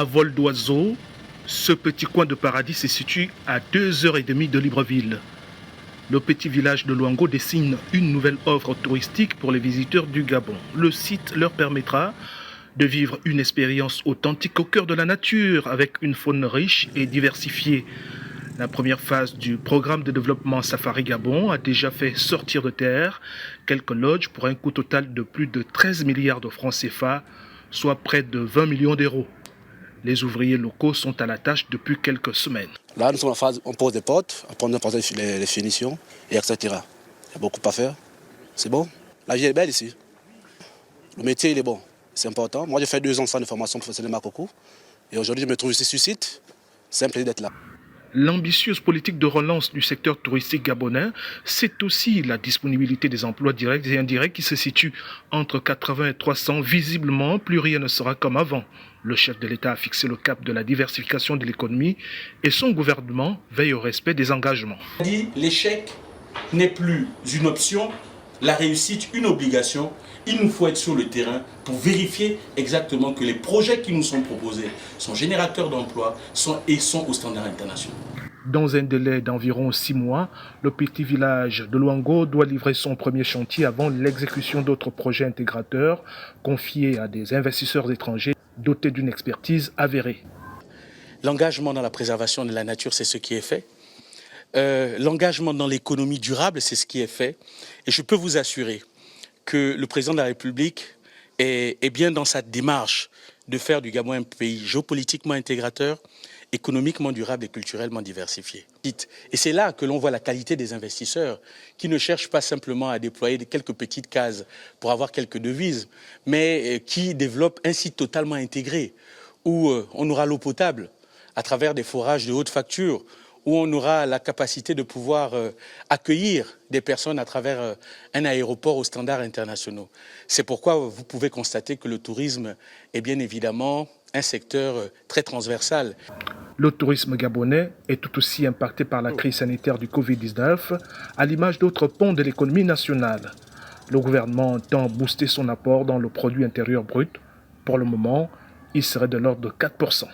À vol d'oiseau, ce petit coin de paradis se situe à 2h30 de Libreville. Le petit village de Luango dessine une nouvelle offre touristique pour les visiteurs du Gabon. Le site leur permettra de vivre une expérience authentique au cœur de la nature avec une faune riche et diversifiée. La première phase du programme de développement Safari Gabon a déjà fait sortir de terre quelques lodges pour un coût total de plus de 13 milliards de francs CFA, soit près de 20 millions d'euros. Les ouvriers locaux sont à la tâche depuis quelques semaines. Là, nous sommes en phase, on pose des portes, après on pose les finitions, et etc. Il y a beaucoup à faire. C'est bon. La vie est belle ici. Le métier, il est bon. C'est important. Moi, j'ai fait 2 ans de formation professionnelle Makoko. Et aujourd'hui, je me trouve ici sur site. C'est un plaisir d'être là. L'ambitieuse politique de relance du secteur touristique gabonais, c'est aussi la disponibilité des emplois directs et indirects qui se situent entre 80 et 300. Visiblement, plus rien ne sera comme avant. Le chef de l'État a fixé le cap de la diversification de l'économie et son gouvernement veille au respect des engagements. L'échec n'est plus une option, la réussite une obligation. Il nous faut être sur le terrain pour vérifier exactement que les projets qui nous sont proposés sont générateurs d'emplois et sont aux standards internationaux. Dans un délai d'environ 6 mois, le petit village de Luango doit livrer son premier chantier avant l'exécution d'autres projets intégrateurs confiés à des investisseurs étrangers dotés d'une expertise avérée. L'engagement dans la préservation de la nature, c'est ce qui est fait. L'engagement dans l'économie durable, c'est ce qui est fait. Et je peux vous assurer que le président de la République est bien dans sa démarche de faire du Gabon un pays géopolitiquement intégrateur, économiquement durable et culturellement diversifié. Et c'est là que l'on voit la qualité des investisseurs qui ne cherchent pas simplement à déployer quelques petites cases pour avoir quelques devises, mais qui développent un site totalement intégré où on aura l'eau potable à travers des forages de haute facture, où on aura la capacité de pouvoir accueillir des personnes à travers un aéroport aux standards internationaux. C'est pourquoi vous pouvez constater que le tourisme est bien évidemment un secteur très transversal. Le tourisme gabonais est tout aussi impacté par la crise sanitaire du Covid-19, à l'image d'autres pans de l'économie nationale. Le gouvernement entend booster son apport dans le produit intérieur brut. Pour le moment, il serait de l'ordre de 4%.